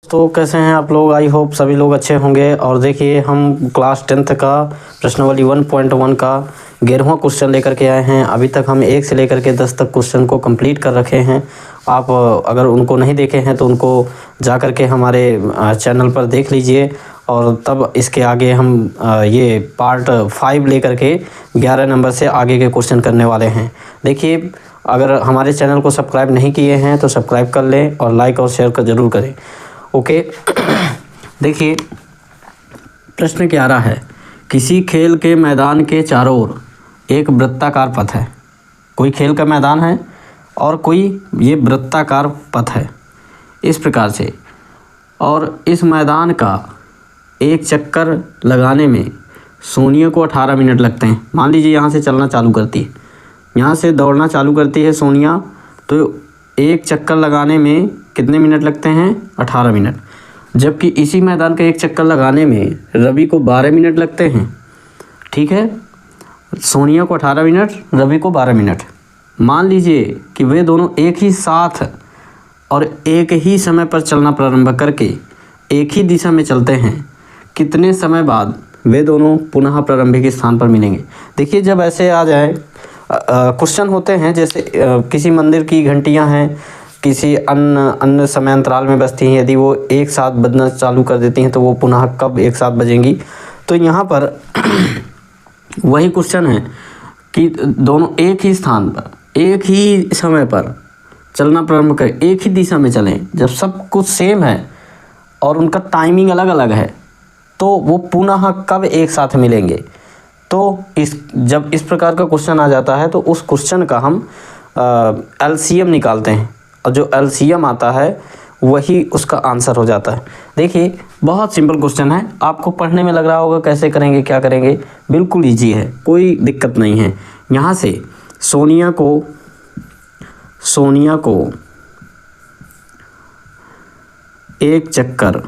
तो कैसे हैं आप लोग। आई होप सभी लोग अच्छे होंगे। और देखिए हम क्लास 10th का प्रश्नावली 1.1 का 11वां क्वेश्चन लेकर के आए हैं। अभी तक हम 1 से लेकर के 10 तक क्वेश्चन को कंप्लीट कर रखे हैं। आप अगर उनको नहीं देखे हैं तो उनको जा कर के हमारे चैनल पर देख लीजिए। और तब इसके आगे हम ये पार्ट 5 लेकर के 11 नंबर से आगे के क्वेश्चन करने वाले हैं। देखिए अगर हमारे चैनल को सब्सक्राइब नहीं किए हैं तो सब्सक्राइब कर लें और लाइक और शेयर कर ज़रूर करें। ओके देखिए प्रश्न क्या रहा है। किसी खेल के मैदान के चारों ओर एक वृत्ताकार पथ है। कोई खेल का मैदान है और कोई ये वृत्ताकार पथ है इस प्रकार से। और इस मैदान का एक चक्कर लगाने में सोनिया को 18 मिनट लगते हैं। मान लीजिए यहाँ से चलना चालू करती है, यहाँ से दौड़ना चालू करती है सोनिया, तो एक चक्कर लगाने में कितने मिनट लगते हैं? 18 मिनट। जबकि इसी मैदान का एक चक्कर लगाने में रवि को 12 मिनट लगते हैं। ठीक है, सोनिया को 18 मिनट, रवि को 12 मिनट। मान लीजिए कि वे दोनों एक ही साथ और एक ही समय पर चलना प्रारंभ करके एक ही दिशा में चलते हैं। कितने समय बाद वे दोनों पुनः प्रारंभिक स्थान पर मिलेंगे? देखिए जब ऐसे आ जाए क्वेश्चन होते हैं, जैसे किसी मंदिर की घंटियां हैं, किसी अन्य समय अंतराल में बजती हैं। यदि वो एक साथ बजना चालू कर देती हैं तो वो पुनः कब एक साथ बजेंगी? तो यहाँ पर वही क्वेश्चन है कि दोनों एक ही स्थान पर एक ही समय पर चलना प्रारंभ करें, एक ही दिशा में चलें। जब सब कुछ सेम है और उनका टाइमिंग अलग अलग है तो वो पुनः कब एक साथ मिलेंगे? तो जब इस प्रकार का क्वेश्चन आ जाता है तो उस क्वेश्चन का हम एलसीएम निकालते हैं और जो एलसीएम आता है वही उसका आंसर हो जाता है। देखिए बहुत सिंपल क्वेश्चन है। आपको पढ़ने में लग रहा होगा कैसे करेंगे, क्या करेंगे, बिल्कुल ईजी है, कोई दिक्कत नहीं है। यहाँ से सोनिया को एक चक्कर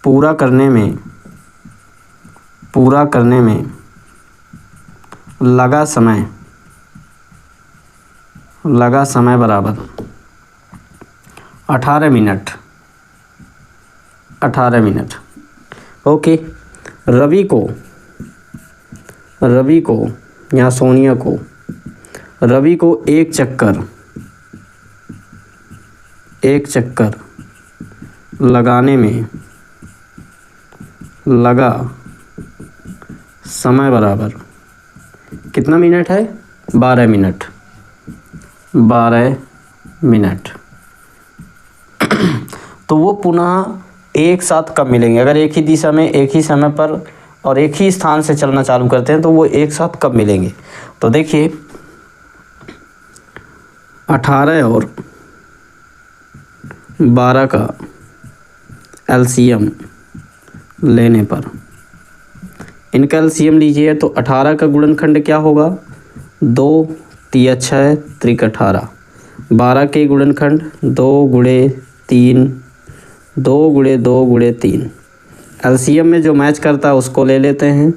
पूरा करने में लगा समय बराबर 18 मिनट। ओके, रवि को या सोनिया को, रवि को एक चक्कर लगाने में लगा समय बराबर कितना मिनट है? 12 मिनट। तो वो पुनः एक साथ कब मिलेंगे? अगर एक ही दिशा में एक ही समय पर और एक ही स्थान से चलना चालू करते हैं तो वो एक साथ कब मिलेंगे? तो देखिए 18 और 12 का एलसीएम लेने पर, इनका एलसीएम लीजिए तो 18 का गुणनखंड क्या होगा? 2 तिया 6 त्रिक 18। 12 के गुणनखंड 2 गुणे 3, 2 गुणे 2 गुणे 3। एलसीएम में जो मैच करता है उसको ले लेते हैं।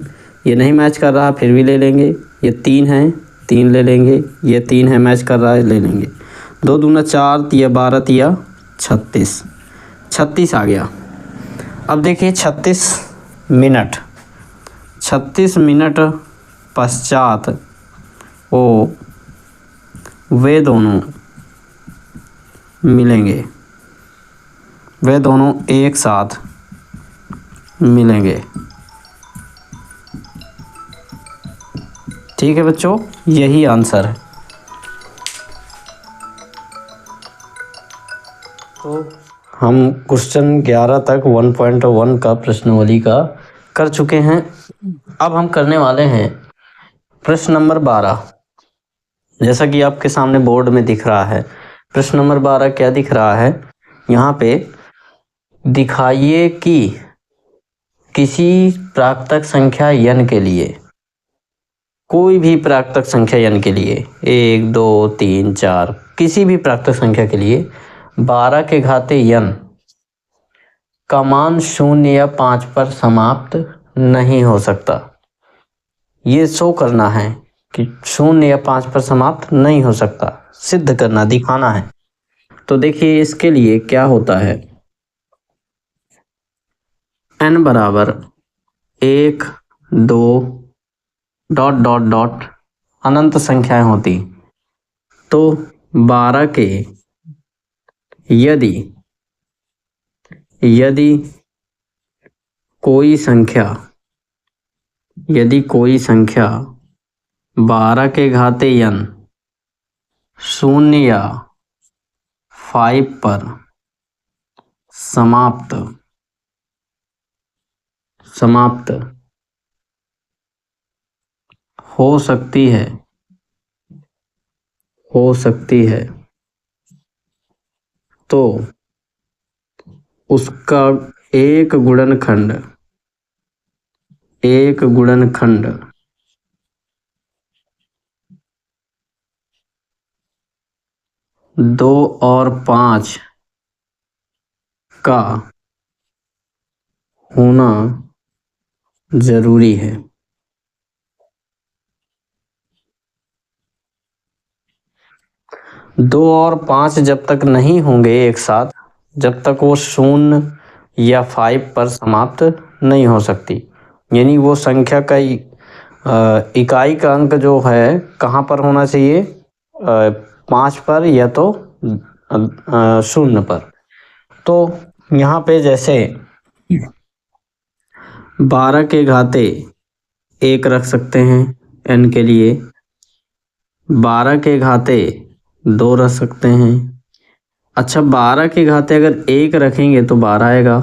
ये नहीं मैच कर रहा फिर भी ले लेंगे। ये 3 है, 3 ले लेंगे। ये 3 है, मैच कर रहा है, ले लेंगे। 2 दूना 4 तिया 12 तिया 36 आ गया। अब देखिए 36 मिनट पश्चात वे दोनों मिलेंगे, वे दोनों एक साथ मिलेंगे। ठीक है बच्चों, यही आंसर है। तो हम क्वेश्चन 11 तक 1.1 का प्रश्नावली का कर चुके हैं। अब हम करने वाले हैं प्रश्न नंबर 12। जैसा कि आपके सामने बोर्ड में दिख रहा है, प्रश्न नंबर 12 क्या दिख रहा है? यहाँ पे दिखाइए कि किसी प्राकृतक संख्या n के लिए, कोई भी प्राकृतक संख्या n के लिए, 1 2 3 4, किसी भी प्राकृतक संख्या के लिए 12 के घाते n का मान 0 या 5 पर समाप्त नहीं हो सकता। ये शो करना है कि 0 या 5 पर समाप्त नहीं हो सकता, सिद्ध करना, दिखाना है। तो देखिए इसके लिए क्या होता है, n बराबर 1 2 डॉट डॉट डॉट अनंत संख्याएं होती। तो 12 के यदि कोई संख्या 12 के घाते n 0 या 5 पर समाप्त हो सकती है तो उसका एक गुणनखंड 2 और 5 का होना जरूरी है। 2 और 5 जब तक नहीं होंगे एक साथ, जब तक वो 0 या 5 पर समाप्त नहीं हो सकती। यानी वो संख्या का इकाई का अंक जो है कहाँ पर होना चाहिए, 5 पर या तो 0 पर। तो यहाँ पे जैसे 12 के घाते 1 रख सकते हैं n के लिए, 12 के घाते 2 रख सकते हैं। अच्छा, 12 के घाते अगर 1 रखेंगे तो 12 आएगा,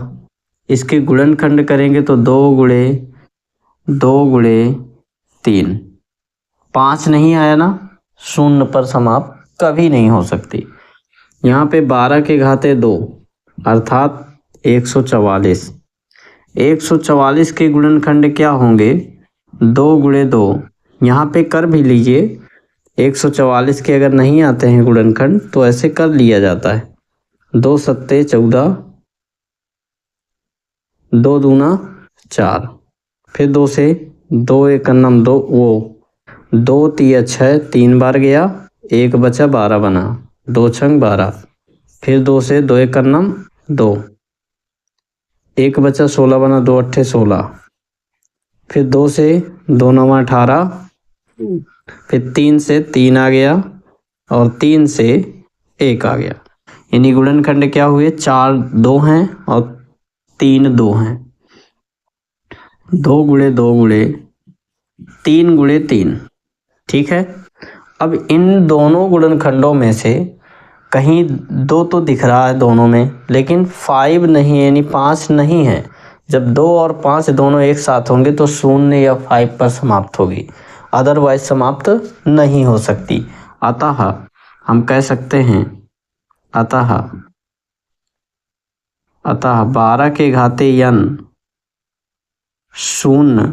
इसके गुणनखंड करेंगे तो 2 गुणे 3, 5 नहीं आया ना, 0 पर समाप्त कभी नहीं हो सकती। यहाँ पे 12 के घाते 2 अर्थात 144, 144 के गुणनखंड क्या होंगे, 2 गुणे 2। यहाँ पे कर भी लीजिए, 144 के अगर नहीं आते हैं गुणनखंड तो ऐसे कर लिया जाता है, 2 सत्ते 14, 2 दूना 4, फिर 2 से 2 एक अन्नम 2, वो 2 तिया 6, 3 बार गया, 1 बचा 12 बना, 2 छंग 12, फिर 2 से 2 एक अन्नम 2, 1 बचा 16 बना, 2 अट्ठे 16, फिर 2 से 2 नवा 18, फिर 3 से 3 आ गया और 3 से 1 आ गया। यानी गुणनखंड क्या हुए, 4 2 हैं और 3 2 हैं, 2 गुणे 2 गुणे 3 गुणे 3। ठीक है, अब इन दोनों गुणनखंडों में से कहीं 2 तो दिख रहा है दोनों में, लेकिन 5 नहीं है, यानी 5 नहीं है। जब 2 और 5 दोनों एक साथ होंगे तो 0 या 5 पर समाप्त होगी, अदरवाइज समाप्त नहीं हो सकती। अतः हम कह सकते हैं, अतः 12 के घाते n 0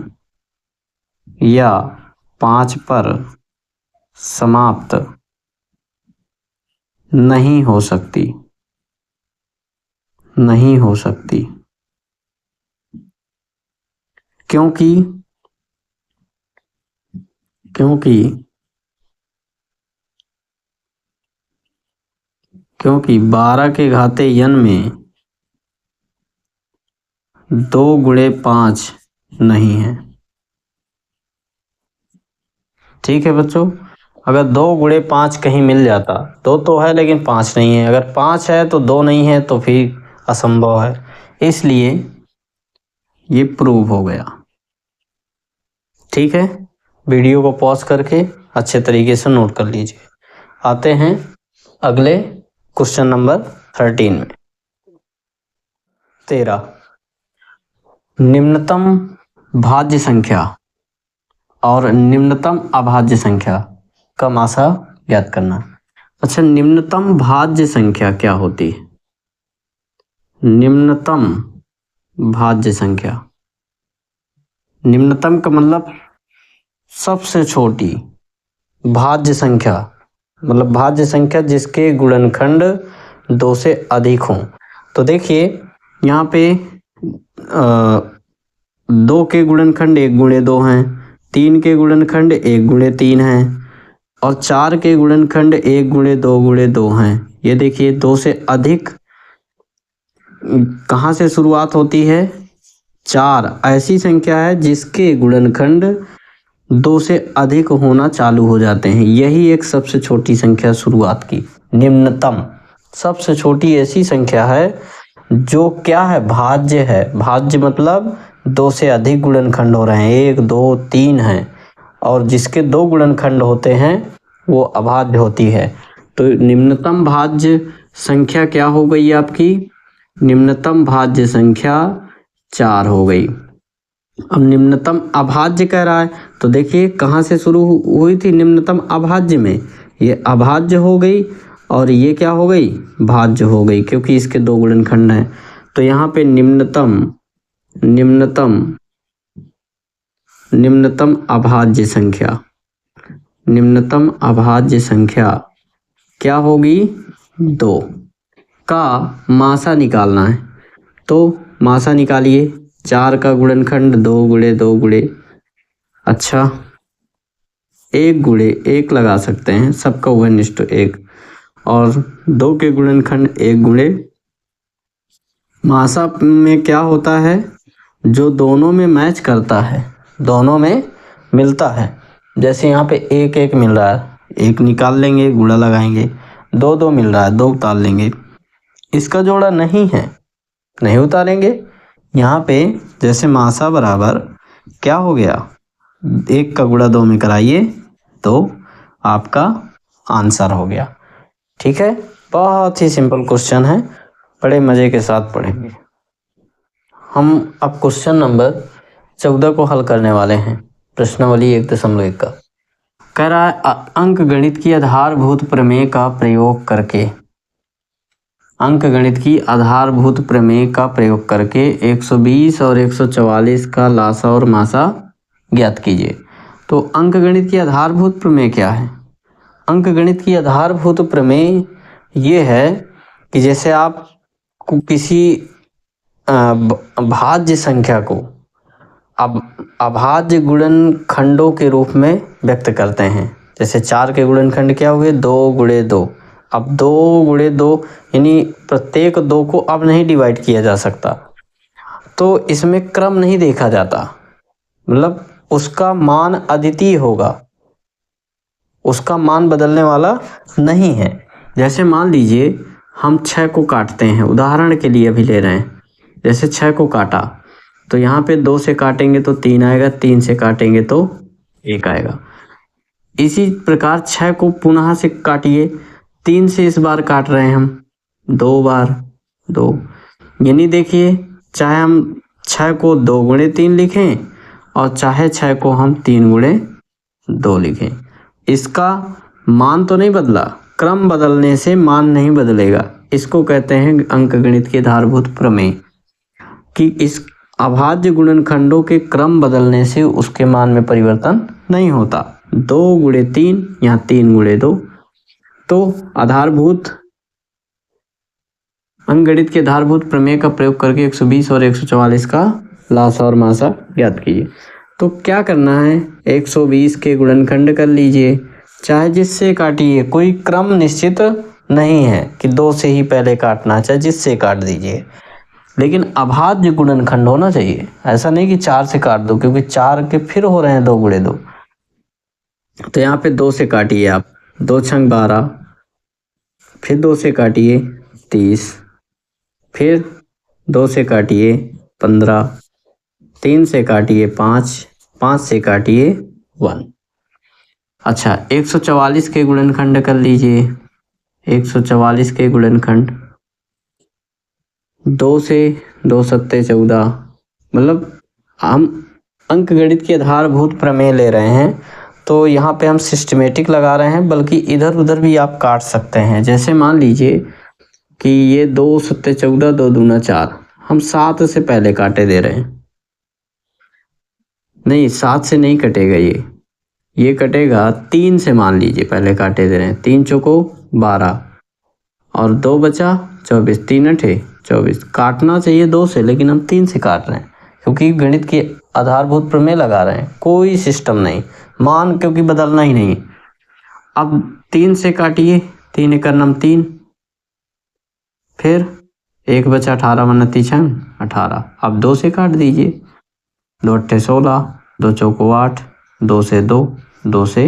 या 5 पर समाप्त नहीं हो सकती, क्योंकि 12 के घाते n में 2 गुणे 5 नहीं है। ठीक है बच्चों, अगर 2 गुणे 5 कहीं मिल जाता, 2 तो है लेकिन 5 नहीं है, अगर 5 है तो 2 नहीं है तो फिर असंभव है, इसलिए ये प्रूव हो गया। ठीक है, वीडियो को पॉज करके अच्छे तरीके से नोट कर लीजिए। आते हैं अगले क्वेश्चन नंबर 13 में। 13, निम्नतम भाज्य संख्या और निम्नतम अभाज्य संख्या का मासा ज्ञात करना। अच्छा, निम्नतम भाज्य संख्या क्या होती है? निम्नतम भाज्य संख्या, निम्नतम का मतलब सबसे छोटी, भाज्य संख्या मतलब भाज्य संख्या जिसके गुणनखंड 2 से अधिक हों। तो देखिए यहाँ पे 2 के गुणनखंड 1 गुणे 2 हैं, 3 के गुणनखंड 1 गुणे 3 हैं और 4 के गुणनखंड 1 गुणे 2 हैं। ये देखिए 2 से अधिक कहाँ से शुरुआत होती है? 4 ऐसी संख्या है जिसके गुणनखंड 2 से अधिक होना चालू हो जाते हैं। यही एक सबसे छोटी संख्या शुरुआत की, निम्नतम सबसे छोटी ऐसी संख्या है जो क्या है? भाज्य है। भाज्य मतलब 2 से अधिक गुणनखंड हो रहे हैं, 1 2 3 हैं, और जिसके 2 गुणनखंड होते हैं वो अभाज्य होती है। तो निम्नतम भाज्य संख्या क्या हो गई आपकी? निम्नतम भाज्य संख्या 4 हो गई। अब निम्नतम अभाज्य कह रहा है, तो देखिए कहाँ से शुरू हुई थी? निम्नतम अभाज्य में। ये अभाज्य हो गई और ये क्या हो गई? भाज्य हो गई, क्योंकि इसके 2 गुणनखंड हैं। तो यहाँ पे निम्नतम अभाज्य संख्या क्या होगी? 2 का मासा निकालना है। तो मासा निकालिए। 4 का गुणनखंड 2 गुणे 2 गुणे, अच्छा 1 गुणे 1 लगा सकते हैं, सबका 1:1, और 2 के गुणनखंड 1 गुणे। मासा में क्या होता है? जो दोनों में मैच करता है, दोनों में मिलता है। जैसे यहाँ पे 1 1 मिल रहा है, 1 निकाल लेंगे, गुणा लगाएंगे। 2 2 मिल रहा है, 2 उतार लेंगे। इसका जोड़ा नहीं है, नहीं उतारेंगे। यहाँ पे जैसे मासा बराबर क्या हो गया? 1 का गुणा 2 में कराइए तो आपका आंसर हो गया। ठीक है, बहुत ही सिंपल क्वेश्चन है, बड़े मज़े के साथ पढ़ेंगे। हम अब क्वेश्चन नंबर 14 को हल करने वाले हैं, प्रश्नावली 1.1 का। कह रहा है अंकगणित की आधारभूत प्रमेय का प्रयोग करके, अंकगणित की आधारभूत प्रमेय का प्रयोग करके 120 और 144 का लासा और मासा ज्ञात कीजिए। तो अंकगणित की आधारभूत प्रमेय क्या है? अंकगणित की आधारभूत प्रमेय ये है कि जैसे आप किसी भाज्य संख्या को अब अभाज्य गुणनखंडों के रूप में व्यक्त करते हैं। जैसे 4 के गुणनखंड क्या हुए? 2 गुणे 2। अब 2 गुणे 2 यानी प्रत्येक 2 को अब नहीं डिवाइड किया जा सकता, तो इसमें क्रम नहीं देखा जाता, मतलब उसका मान अद्वितीय होगा, उसका मान बदलने वाला नहीं है। जैसे मान लीजिए हम 6 को काटते हैं, उदाहरण के लिए अभी ले रहे हैं। जैसे 6 को काटा तो यहाँ पे 2 से काटेंगे तो 3 आएगा, 3 से काटेंगे तो 1 आएगा। इसी प्रकार 6 को पुनः से काटिए, 3 से इस बार काट रहे हैं हम, 2 बार 2, यानी देखिए चाहे हम 6 को 2 गुणे 3 लिखें और चाहे 6 को हम 3 गुणे 2 लिखें, इसका मान तो नहीं बदला, क्रम बदलने से मान नहीं बदलेगा। इसको कहते हैं अंकगणित के आधारभूत प्रमेय, कि इस अभाज्य गुणनखंडों के क्रम बदलने से उसके मान में परिवर्तन नहीं होता। 2 गुणे 3 यहाँ 3 गुणे 2। तो आधारभूत अंकगणित के आधारभूत प्रमेय का प्रयोग करके 120 और 144 का लासा और मासा ज्ञात कीजिए। तो क्या करना है? 120 के गुणनखंड कर लीजिए, चाहे जिससे काटिए, कोई क्रम निश्चित नहीं है कि 2 से ही पहले काटना, चाहे जिससे काट दीजिए, लेकिन अभाज्य गुणनखंड होना चाहिए। ऐसा नहीं कि 4 से काट दो, क्योंकि 4 के फिर हो रहे हैं 2 गुणे 2। तो यहाँ पे 2 से काटिए आप, 2 छंग 12, फिर 2 से काटिए 30, फिर 2 से काटिए 15, 3 से काटिए 5, 5 से काटिए 1। अच्छा 144 के गुणनखंड कर लीजिए। 144 के गुणनखंड 2 से 2 सत्ते 14, मतलब हम अंकगणित के आधारभूत प्रमेय ले रहे हैं तो यहाँ पे हम सिस्टमेटिक लगा रहे हैं, बल्कि इधर उधर भी आप काट सकते हैं। जैसे मान लीजिए कि ये 2 सत्ते 14, 2 दूना 4, हम 7 से पहले काटे दे रहे हैं, नहीं 7 से नहीं कटेगा, ये कटेगा 3 से, मान लीजिए पहले काटे दे रहे हैं। 3 चौको 12 और 2 बचा 24, 3 अठे 24। काटना चाहिए 2 से, लेकिन हम 3 से काट रहे हैं क्योंकि गणित के आधारभूत प्रमेय लगा रहे हैं, कोई सिस्टम नहीं, मान क्योंकि बदलना ही नहीं। अब 3 से काटिए, 3 एकड़ 3, फिर 1 बचा 18 वरना 3 18। अब 2 से काट दीजिए, 2 अट्ठे 16, 2 चौको 8, 2 से 2, 2 से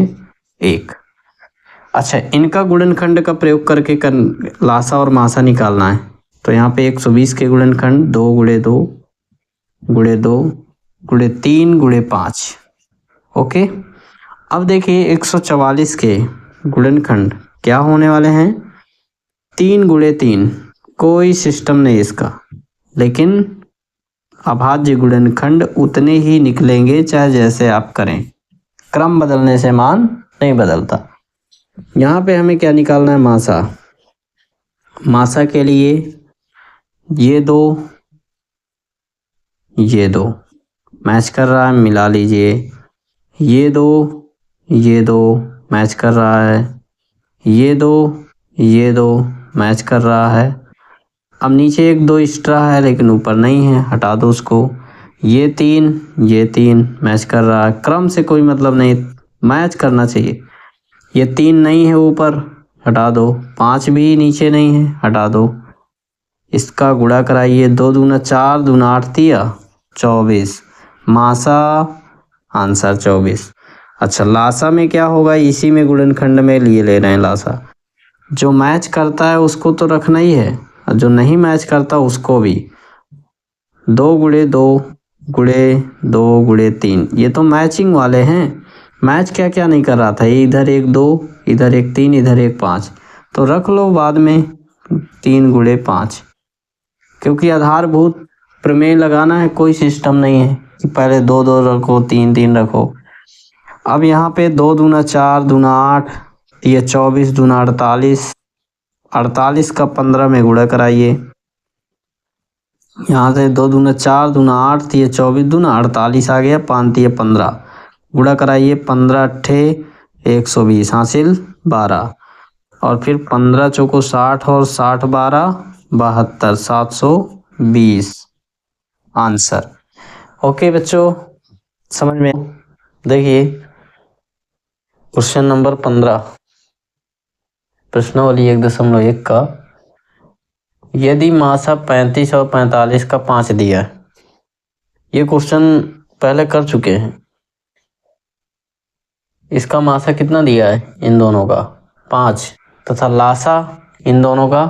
1। अच्छा, इनका गुणनखंड का प्रयोग करके लासा और मासा निकालना है। तो यहाँ पे 120 के गुणनखंड 2 गुणे 2 गुणे 2 गुणे 3 गुणे 5। ओके, अब देखिए 144 के गुणनखंड क्या होने वाले हैं, 3 गुणे 3। कोई सिस्टम नहीं इसका, लेकिन अभाज्य गुणनखंड उतने ही निकलेंगे चाहे जैसे आप करें, क्रम बदलने से मान नहीं बदलता। यहाँ पे हमें क्या निकालना है, मासा। मासा के लिए ये दो मैच कर रहा है, मिला लीजिए। ये दो मैच कर रहा है, ये दो मैच कर रहा है। अब नीचे 1 2 एक्स्ट्रा है लेकिन ऊपर नहीं है, हटा दो उसको। ये 3 मैच कर रहा है, क्रम से कोई मतलब नहीं, मैच करना चाहिए। ये 3 नहीं है ऊपर, हटा दो। 5 भी नीचे नहीं है, हटा दो। इसका गुणा कराइए, 2 दूना 4, दूना 8 तिया 24। मासा आंसर 24। अच्छा, लासा में क्या होगा, इसी में गुणनखंड में लिए ले रहे हैं लासा। जो मैच करता है उसको तो रखना ही है, और जो नहीं मैच करता उसको भी। 2 गुणे 2 गुणे 2 गुणे 3, ये तो मैचिंग वाले हैं। मैच क्या क्या नहीं कर रहा था, इधर 1 2, इधर 1 3, इधर 1 5, तो रख लो बाद में 3 गुणे 5, क्योंकि आधारभूत प्रमेय लगाना है, कोई सिस्टम नहीं है कि पहले 2 2 रखो 3 3 रखो। अब यहाँ पे 2 दूना 4, दूना 8, ये 24 दूना 48, 48 का 15 में गुणा कराइए। यहाँ से 2 दूना 4, दूना 8, ये 24 दूना 48 आ गया, 5 तिया 15, गुणा कराइए। 15 अट्ठे 120, हासिल 12, और फिर 15 चौको 60 और 60 12 72, 720 आंसर। ओके बच्चों, समझ में। देखिए क्वेश्चन नंबर 15, प्रश्नावली 1.1 का, यदि मासा 35 और 45 का 5 दिया है। ये क्वेश्चन पहले कर चुके हैं। इसका मासा कितना दिया है, इन दोनों का 5, तथा लासा इन दोनों का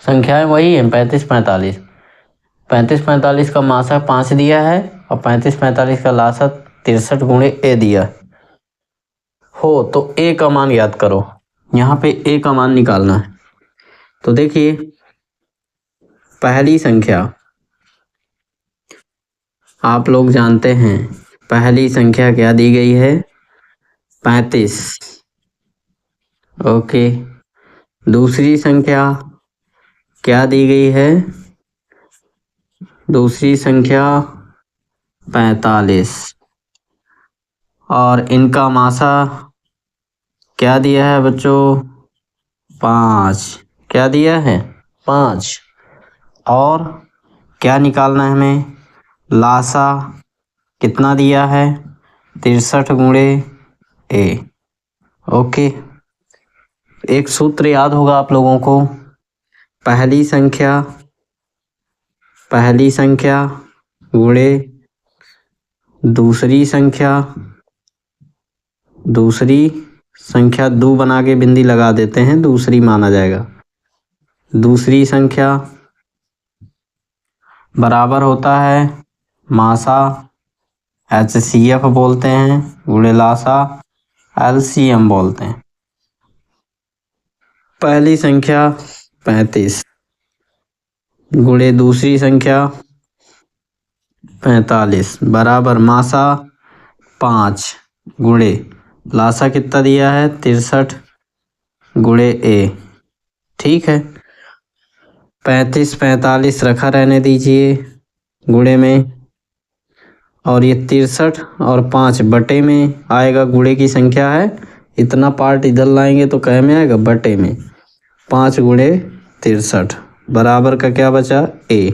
संख्याएं वही है 35 45। 35 45 का मासा 5 दिया है और 35 45 का लासा 63 गुणे ए दिया हो, तो ए का मान याद करो। यहाँ पे ए का मान निकालना है। तो देखिए पहली संख्या आप लोग जानते हैं, पहली संख्या क्या दी गई है, 35। ओके, दूसरी संख्या क्या दी गई है, दूसरी संख्या 45, और इनका मासा क्या दिया है बच्चों, 5। क्या दिया है, 5। और क्या निकालना है हमें, लासा कितना दिया है, 63 गुणे ए। ओके, एक सूत्र याद होगा आप लोगों को, पहली संख्या गुणे दूसरी संख्या 2 बना के बिंदी लगा देते हैं, दूसरी माना जाएगा। दूसरी संख्या बराबर होता है मासा HCF बोलते हैं, गुणे लासा LCM बोलते हैं। पहली संख्या 35 गुणे दूसरी संख्या 45 बराबर मासा 5 गुणे लासा कितना दिया है, 63 गुणे ए। ठीक है, 35 45 रखा रहने दीजिए गुणे में, और ये 63 और 5 बटे में आएगा, गुणे की संख्या है, इतना पार्ट इधर लाएंगे तो कह में आएगा, बटे में। 5 गुणे 63 बराबर का क्या बचा, ए।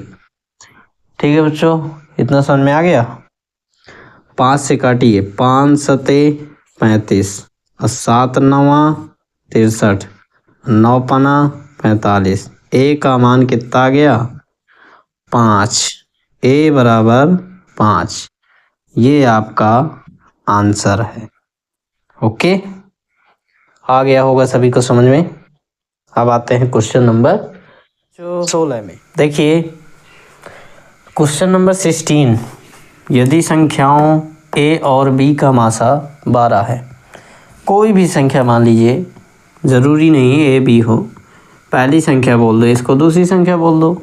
ठीक है बच्चों, इतना समझ में आ गया। 5 से काटिए, 5 सते 35 और 7 नवा 63, 9 पना 45, ए का मान कितना आ गया 5, ए बराबर 5, ये आपका आंसर है। ओके, आ गया होगा सभी को समझ में। अब आते हैं क्वेश्चन नंबर 16 में। देखिए क्वेश्चन नंबर 16, यदि संख्याओं a और b का मासा 12 है, कोई भी संख्या मान लीजिए, ज़रूरी नहीं a b हो, पहली संख्या बोल दो, इसको दूसरी संख्या बोल दो।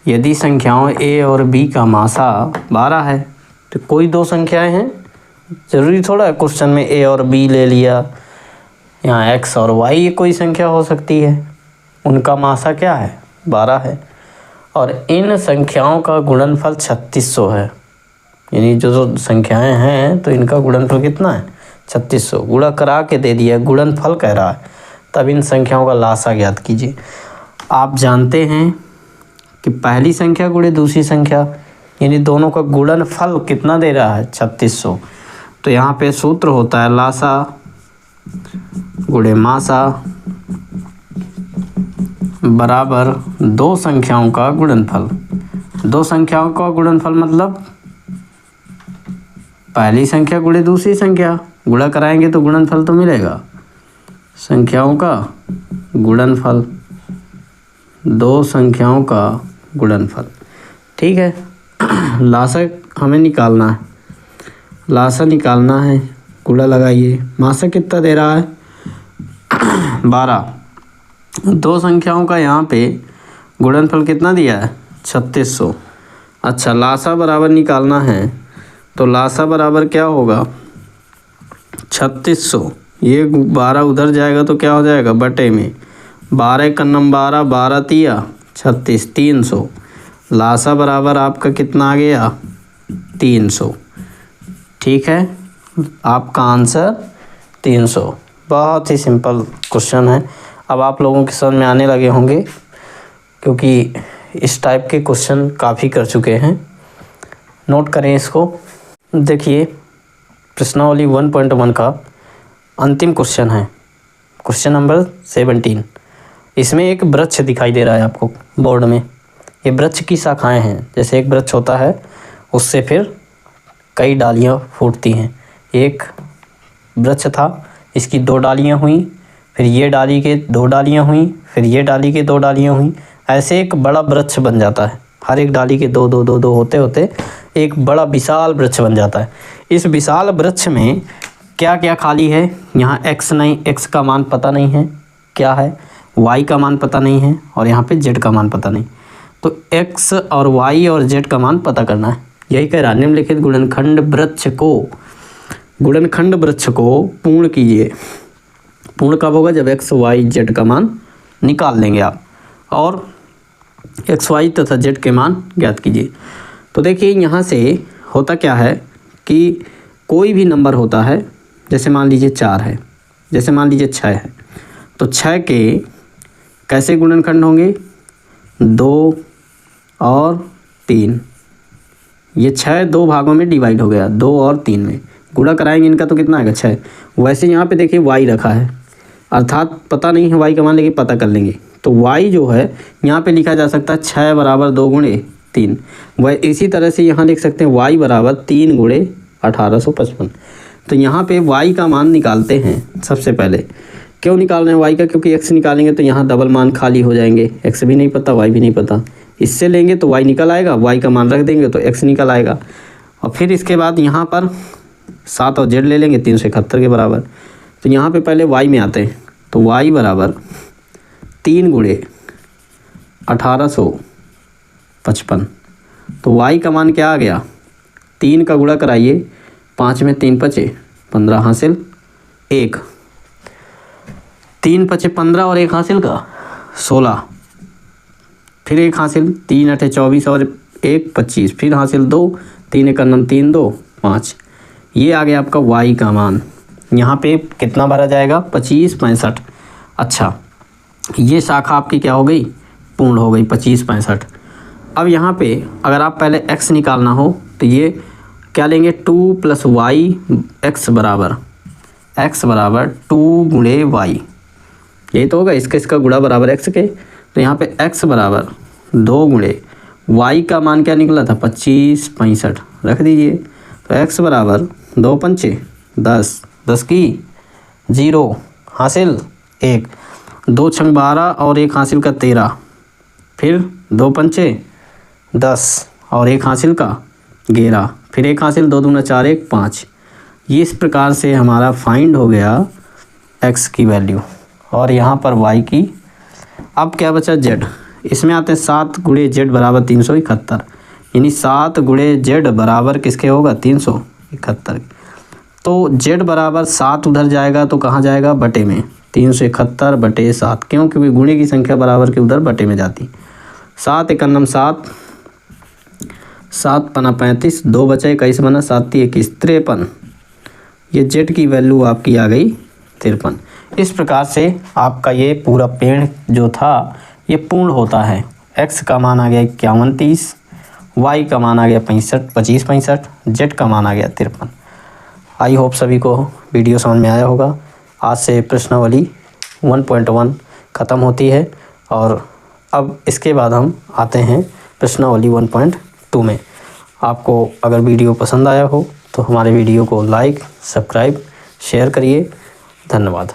यदि संख्याओं a और b का मासा 12 है तो कोई दो संख्याएं हैं, ज़रूरी थोड़ा है क्वेश्चन में a और b ले लिया, यहाँ x और y कोई संख्या हो सकती है, उनका मासा क्या है 12 है, और इन संख्याओं का गुणनफल 3600 है। यानी जो संख्याएं हैं तो इनका गुणनफल कितना है 3600, गुणा करा के दे दिया, गुणनफल कह रहा है, तब इन संख्याओं का लासा ज्ञात कीजिए। आप जानते हैं कि पहली संख्या गुणे दूसरी संख्या, यानी दोनों का गुणनफल कितना दे रहा है 3600, तो यहाँ पे सूत्र होता है लासा गुणे मासा बराबर दो संख्याओं का गुणनफल। दो संख्याओं का गुणनफल मतलब पहली संख्या गुणे दूसरी संख्या, गुणा कराएंगे तो गुणनफल तो मिलेगा, संख्याओं का गुणनफल, दो संख्याओं का गुणनफल। ठीक है, लासा हमें निकालना है, लासा निकालना है, गुणा लगाइए, मासा कितना दे रहा है 12, दो संख्याओं का यहाँ पे गुणनफल कितना दिया है 3600। अच्छा, लासा बराबर निकालना है तो लासा बराबर क्या होगा 3600, ये 12 उधर जाएगा तो क्या हो जाएगा बटे में 12 का नम 12, 12 तिया 36, 300, लासा बराबर आपका कितना आ गया 300। ठीक है, आपका आंसर 300। बहुत ही सिंपल क्वेश्चन है, अब आप लोगों के समझ में आने लगे होंगे क्योंकि इस टाइप के क्वेश्चन काफ़ी कर चुके हैं। नोट करें इसको। देखिए प्रश्नावली 1.1 का अंतिम क्वेश्चन है, क्वेश्चन नंबर 17। इसमें एक वृक्ष दिखाई दे रहा है आपको बोर्ड में। ये वृक्ष की शाखाएं हैं, जैसे एक वृक्ष होता है उससे फिर कई डालियां फूटती हैं। एक वृक्ष था, इसकी दो डालियां हुई, फिर ये डाली के दो डालियां हुई, फिर ये डाली के दो डालियां हुई, ऐसे एक बड़ा वृक्ष बन जाता है। हर एक डाली के दो दो दो दो होते होते एक बड़ा विशाल वृक्ष बन जाता है। इस विशाल वृक्ष में क्या क्या खाली है, यहाँ x नहीं, x का मान पता नहीं है क्या है, y का मान पता नहीं है, और यहाँ पे z का मान पता नहीं। तो x और y और z का मान पता करना है। यही कह रहा, निम्नलिखित गुणनखंड वृक्ष को पूर्ण कीजिए। पूर्ण कब होगा, जब x, y, z का मान निकाल लेंगे आप, और x, y तथा z के मान ज्ञात कीजिए। तो देखिए यहाँ से होता क्या है कि कोई भी नंबर होता है, जैसे मान लीजिए 4 है, जैसे मान लीजिए 6 है, तो 6 के कैसे गुणनखंड होंगे 2 और 3। ये 6 दो भागों में डिवाइड हो गया, 2 और 3 में गुणा कराएंगे इनका तो कितना आएगा 6। वैसे यहाँ पे देखिए y रखा है, अर्थात पता नहीं है y का मान, लेकिन पता कर लेंगे। तो y जो है यहाँ पे लिखा जा सकता है 6 बराबर 2 गुणे 3। वह इसी तरह से यहाँ लिख सकते हैं y बराबर 3 गुणे 1855। तो यहाँ पे y का मान निकालते हैं सबसे पहले। क्यों निकाल रहे हैं y का, क्योंकि x निकालेंगे तो यहाँ डबल मान खाली हो जाएंगे, x भी नहीं पता y भी नहीं पता, इससे लेंगे तो y निकल आएगा, y का मान रख देंगे तो x निकल आएगा। और फिर इसके बाद यहाँ पर 7 और z ले लेंगे 371 के बराबर। तो यहाँ पे पहले y में आते हैं, तो y बराबर 3 गुणे 1855। तो y का मान क्या आ गया, 3 का गुणा कराइए, 5 में 3 पचे 15 हासिल 1, 3 पचे 15 और 1 हासिल का 16, फिर 1 हासिल, 3 अठे 24 और 1 25, फिर हासिल 2, 3 एक 3 2 5। ये आ गया आपका y का मान। यहाँ पे कितना भरा जाएगा 25 65। अच्छा, ये शाखा आपकी क्या हो गई, पूर्ण हो गई 25 65। अब यहाँ पे अगर आप पहले x निकालना हो तो ये क्या लेंगे 2 + y, x बराबर 2 गुणे y। यही तो होगा, इसका गुणा बराबर x के। तो यहाँ पे x बराबर 2 गुणे y का मान क्या निकला था 25 65 रख दीजिए। तो x बराबर 2 पंचे 10 10 की 0 हासिल 1 2 छंग 12 और 1 हासिल का 13 फिर 2 पंचे 10 और 1 हासिल का 11 फिर 1 हासिल 2 दूना 4 1 5। ये इस प्रकार से हमारा फाइंड हो गया x की वैल्यू और यहाँ पर y की। अब क्या बचा z, इसमें आते हैं 7 गुणे z बराबर 371, यानी 7 गुणे z बराबर किसके होगा 371। तो z बराबर 7 उधर जाएगा तो कहाँ जाएगा बटे में, 371 बटे 7, क्यों क्योंकि गुणे की संख्या बराबर के उधर बटे में जाती। 7 एकन्नम 7 7 पना 35 2 बचा 21 बना 7 21 53। ये z की वैल्यू आपकी आ गई 53। इस प्रकार से आपका ये पूरा पेड़ जो था ये पूर्ण होता है। x का मान आ गया 51 30, y का मान आ गया 25 65, z का मान आ गया 53। आई होप सभी को वीडियो समझ में आया होगा। आज से प्रश्नावली 1.1 ख़त्म होती है और अब इसके बाद हम आते हैं प्रश्नावली 1.2 में। आपको अगर वीडियो पसंद आया हो तो हमारे वीडियो को लाइक सब्सक्राइब शेयर करिए। धन्यवाद।